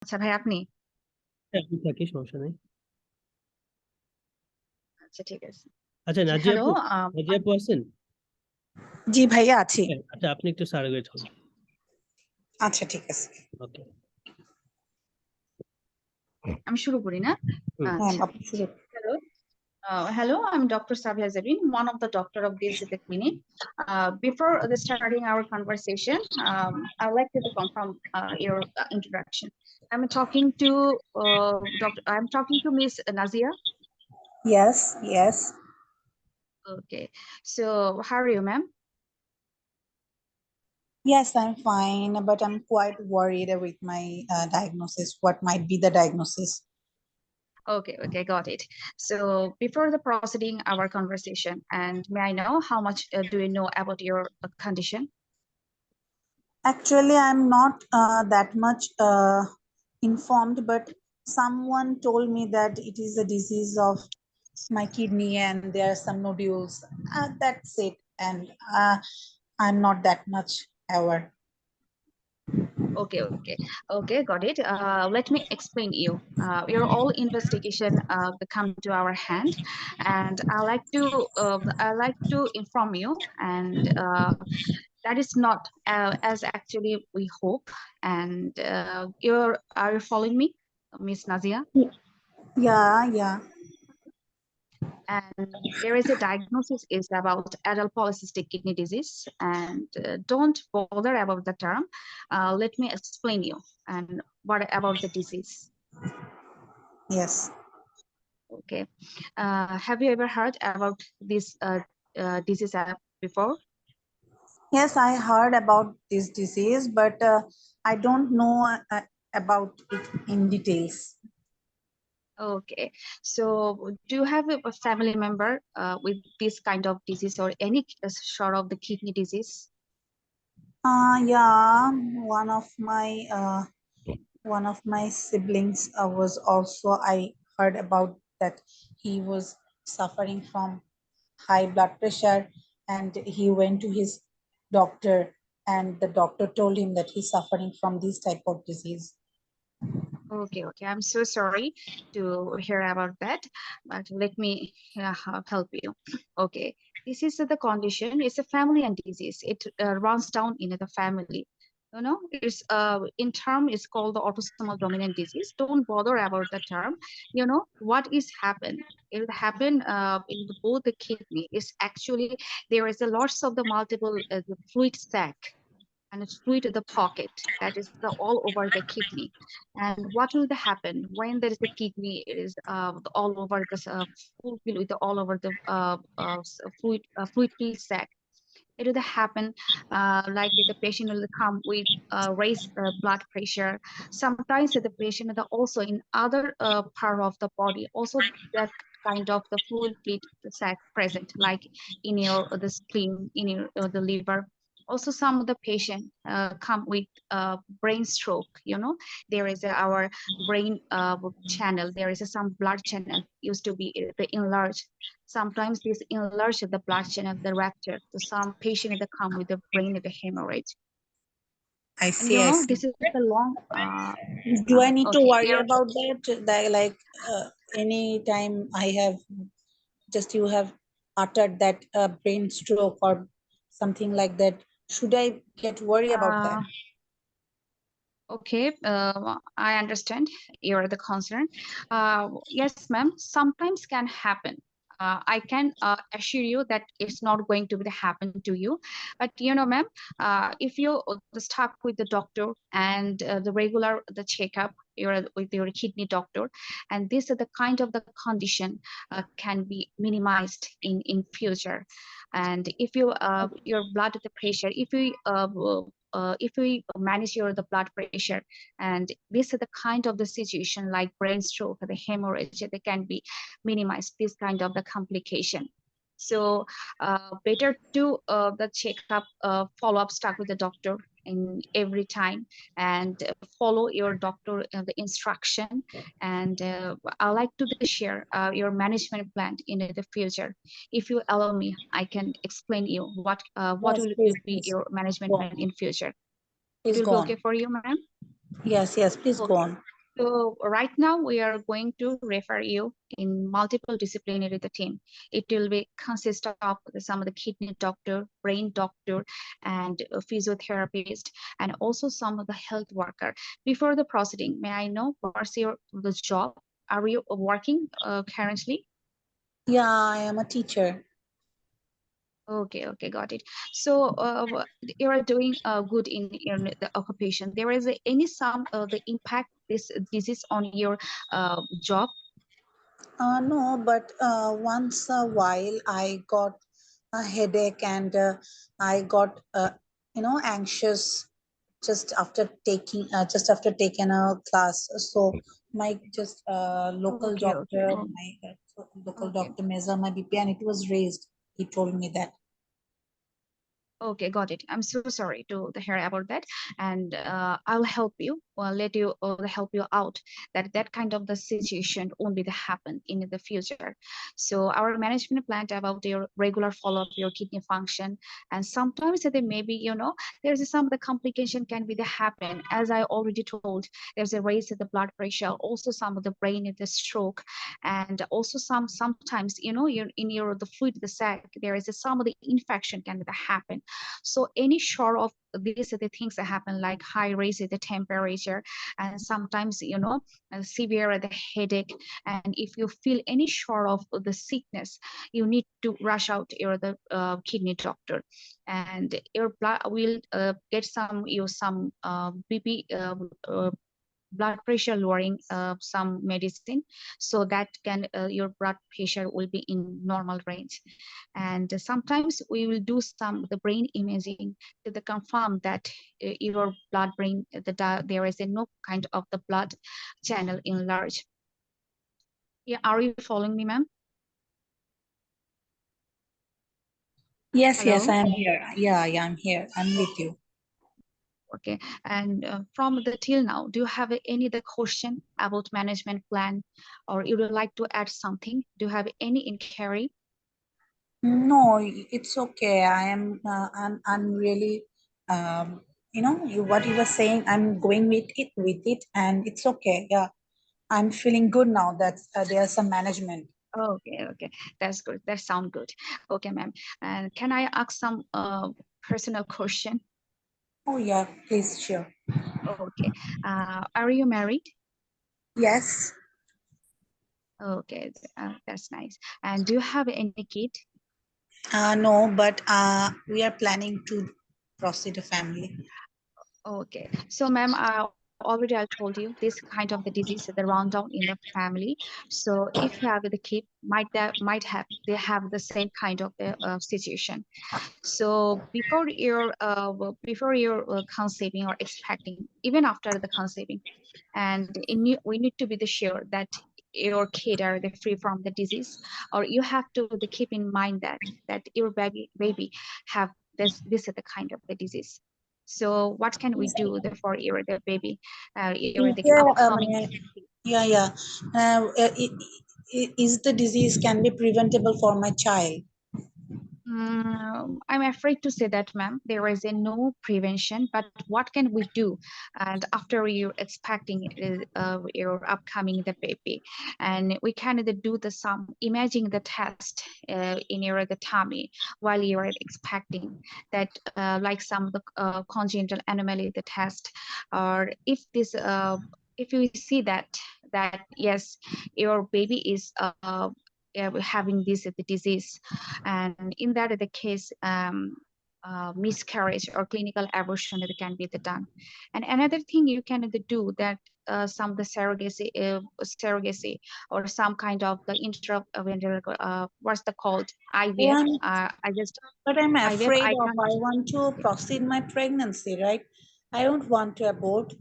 আচ্ছা ভাই আপনি আপনি থাকি সমস্যা নেই। আচ্ছা ঠিক আছে আচ্ছা নাজিয়া হ্যালো আপু, নাজিয়া আপু আছেন? জি ভাইয়া আছি। হ্যাঁ, আচ্ছা আপনি একটু স্যার ওয়েট করুন। আচ্ছা ঠিক আছে। ওকে। আমি শুরু করি না হুম। হ্যাঁ আচ্ছা আপনি শুরু। hello hello, I'm Dr. Sabia Zabin, one of the doctor of this at the clinic. Before starting our conversation, I'd like to confirm your introduction. I'm talking to Miss Nazia. Yes, yes. Okay, so how are you, ma'am? Yes, I'm fine, but I'm quite worried with my diagnosis. What might be the diagnosis? Okay, got it. So before the proceeding our conversation, and may I know how much do you know about your condition? Actually, I'm not that much informed, but someone told me that it is a disease of my kidney and there are some nodules. That's it. And I'm not that much aware. Okay, got it. Let me explain you. Your all investigation come to our hand, and I like to inform you, and that is not as actually we hope. And are you following me, Miss Nazia? Yeah. And there is a diagnosis is about adult polycystic kidney disease, and don't bother about the term. Let me explain you and what about the disease. Yes. Okay, have you ever heard about this disease before? Yes, I heard about this disease, but I don't know about it in details. Okay, so do you have a family member with this kind of disease or any sort of the kidney disease? Yeah, one of my siblings was also, I heard about that he was suffering from high blood pressure and he went to his doctor and the doctor told him that he's suffering from this type of disease. Okay, I'm so sorry to hear about that, but let me help you. Okay, this is the condition. It's a family and disease. It runs down in the family. You know, it's in term it's called the autosomal dominant disease. Don't bother about the term. You know what is happen? It will happen in both the kidney. Is actually there is a loss of the multiple the fluid sac and it's fluid to the pocket that is the all over the kidney. And what will happen when there is a kidney? It is all over the fulfilled with all over the fluid filled sac. It will happen like the patient will come with raised blood pressure. Sometimes the patient is also in other part of the body also that kind of the fluid filled sac present, like in your the spleen, in your the liver. Also, some of the patient come with brain stroke. You know, there is our brain channel. There is some blood channel used to be enlarged. Sometimes this enlarge the blood channel, the rupture. So some patient that come with the brain of the hemorrhage. I And see, you I know, see. this is the long. Do I need to Okay, worry there. about that? That like any time I have just you have uttered that brain stroke or something like that, should I get worried about that? Okay, I understand you're the concern. Yes, ma'am, sometimes can happen. I can assure you that it's not going to be happen to you. But you know, ma'am, if you start with the doctor and the regular the checkup, with your kidney doctor, and this is the kind of the condition can be minimized in future. And if you your blood pressure, if we manage your the blood pressure, and this is the kind of the situation like brain stroke, the hemorrhage, they can be minimized. This kind of the complication. So better to the checkup, follow up, start with the doctor in every time, and follow your doctor the instruction. And I like to share your management plan in the future. If you allow me, I can explain you what Yes, will please, be please. your management Go plan on. in future. It Please will go be on. okay for you, ma'am? Yes, please go Okay. on. So right now we are going to refer you in multiple disciplinary the team. It will be consist of some of the kidney doctor, brain doctor, and a physiotherapist, and also some of the health worker. Before the proceeding, may I know what's your the job? Are you working currently? Yeah, I am a teacher. Okay, got it. So you are doing good in the occupation. There is any some the impact this disease on your job? No, but once a while I got a headache and I got anxious just after taking a class. So my just local Okay. doctor, Oh, my local okay. doctor measured my BP and it was raised. He told me that. Okay, got it. I'm so sorry to hear about that, and I'll help you. Well, let you help you out that that kind of the situation won't be the happen in the future. So our management plan about your regular follow up your kidney function, and sometimes they maybe there's some of the complication can be the happen. As I already told, there's a raise in the blood pressure, also some of the brain in the stroke, and also sometimes you're in your the fluid the sac there is some of the infection can be the happen. So any sort of these are the things that happen like high raise in the temperature, and sometimes severe the headache, and if you feel any sort of the sickness, you need to rush out your the kidney doctor, and your blood will get some BP blood pressure lowering some medicine, so that can your blood pressure will be in normal range. And sometimes we will do some the brain imaging to the confirm that your blood brain there is a no kind of the blood channel enlarged. Yeah, are you following me, ma'am? Yes, I Hello. am here. Yeah, I'm here. I'm with you. Okay, and from the till now, do you have any other question about management plan, or you would like to add something? Do you have any inquiry? No, it's okay. I'm really, what you were saying. I'm going with it, and it's okay. Yeah, I'm feeling good now that there's some management. Okay, that's good. That sound good. Okay, ma'am. And can I ask some personal question? Oh yeah, please, sure. Okay. Are you married? Yes. Okay, that's nice. And do you have any kid? No, but we are planning to proceed a family. Okay. So, ma'am, I told you this kind of the disease, the rundown in the family. So, if you have the kid, might have they have the same kind of the situation. So before you're conceiving or expecting, even after the conceiving, and we need to be the sure that your kid are the free from the disease, or you have to the keep in mind that your baby have this is the kind of the disease. So what can we do for your the baby, your Is the there, upcoming? yeah. Is the disease can be preventable for my child? I'm afraid to say that, ma'am, there is a no prevention, but what can we do? And after you're expecting your upcoming the baby, and we can either do the some imaging the test in your the tummy while you are expecting that, like some of the congenital anomaly the test, or if you see that yes, your baby is having this the disease, and in that the case miscarriage or clinical abortion that can be the done. And another thing you can do that some of the surrogacy or some kind of the what's the called IVF. One, I just but I'm IVF afraid I of. can't. I want to proceed my pregnancy, right? I don't want to abort.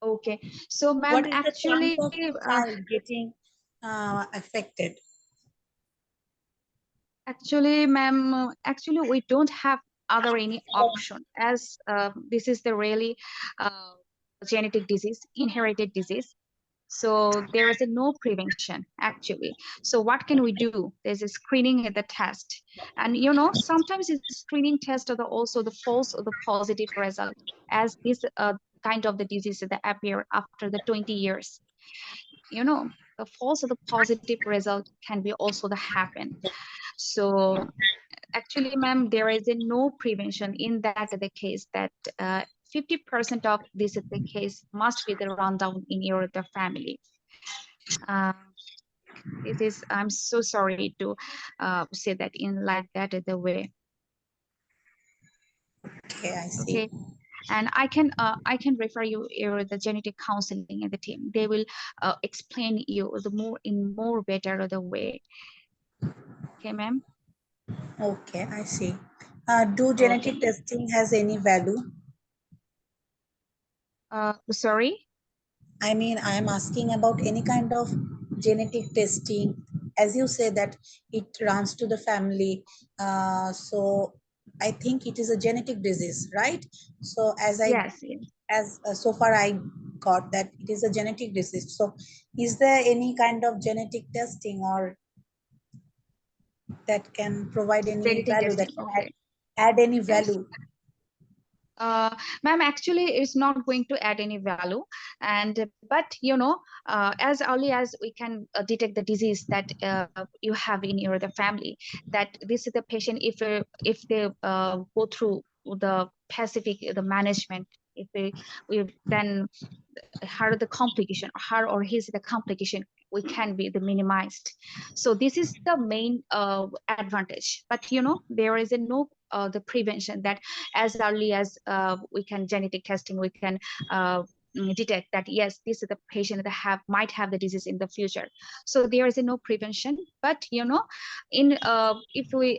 Okay, so ma'am, What is the chance actually of my child getting affected? actually we don't have other any option, as this is the really uh, genetic disease, inherited disease. So there is a no prevention actually. So what can we do? There's a screening at the test, and sometimes it's screening test or also the false or the positive result, as this kind of the diseases that appear after the 20 years. You know, the false or the positive result can be also the happen. So actually, ma'am, there is a no prevention in that the case that 50% of this the case must be the rundown in your the family. Uh, this is, I'm so sorry to say that in like that the way. Okay, I see. Okay, and I can refer you your the genetic counseling in the team. They will explain you the more in more better the way. Okay, ma'am. Okay, I see. Do Okay, genetic ma'am. testing has any value? Sorry. I mean, I am asking about any kind of genetic testing. As you say that it runs to the family, so I think it is a genetic disease, right? So Yes, yes. so far I got that it is a genetic disease. So is there any kind of genetic testing or that can provide any Genetic value, that testing. can Okay. add any Yes. value? Ma'am, actually, it's not going to add any value. And but you know, as early as we can detect the disease that you have in your the family, that this is the patient. If they go through the Pacific the management, if we then her the complication, her or his the complication, we can be the minimized. So this is the main advantage. But you know, there is a no the prevention that as early as we can genetic testing, we can detect that yes, this is the patient that might have the disease in the future. So there is a no prevention. But you know, in if we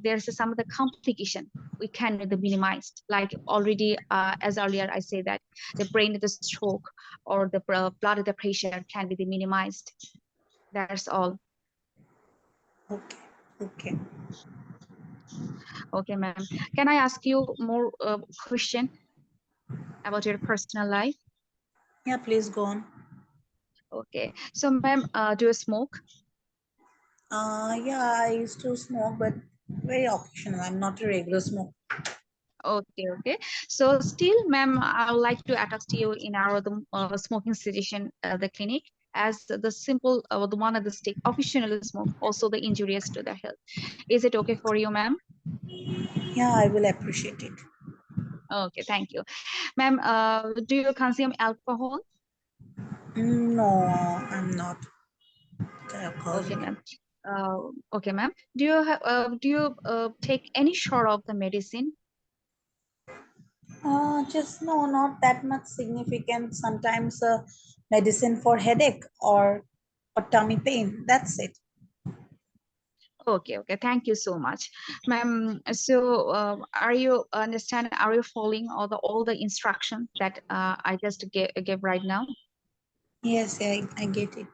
there's some of the complication we can the minimized, like already as earlier I say that the brain the stroke or the blood the pressure can be the minimized. That's all. Okay, okay. Okay, ma'am. Can I ask you more question about your personal life? Yeah, please go on. Okay. So, ma'am, do you smoke? Yeah, I used to smoke, but very occasional. I'm not a regular smoker. Okay, okay. So still, ma'am, I would like to attach to you in our smoking suggestion, the clinic, as the simple, the one of the stick, occasionally smoke, also the injurious to the health. Is it okay for you, ma'am? Yeah, I will appreciate it. Okay, thank you. Ma'am, do you consume alcohol? No, I'm not Okay, alcoholic. ma'am. Okay, ma'am. Do you take any sort of the medicine? Just no, not that much significant. Sometimes medicine for headache or tummy pain. That's it. Okay, okay. Thank you so much, ma'am. So, are you understand? Are you following all the instructions that I just gave right now? Yes, I get it.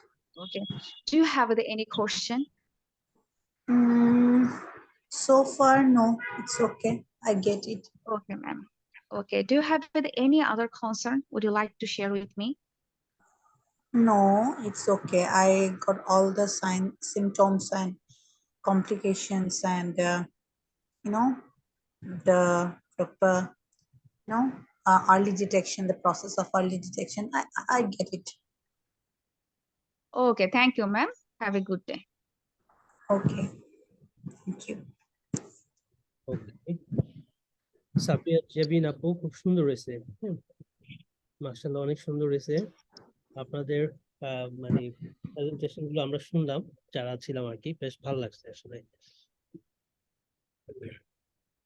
Okay. Do you have any question? Mm, so far, no, it's okay. I get it. Okay, ma'am. Okay. Do you have any other concern? Would you like to share with me? No, it's okay. I got all the symptoms and complications and you know the proper early detection, the process of early detection. I get it. Okay. Thank you, ma'am. Have a good day. Okay, thank you. ওকে, সাফিয়া জেবিন আপু খুব সুন্দর হয়েছে। মাশাআল্লাহ, অনেক সুন্দর হয়েছে। আপনাদের মানে প্রেজেন্টেশন গুলো আমরা শুনলাম, যারা ছিলাম আর কি, বেশ ভালো লাগছে আসলে।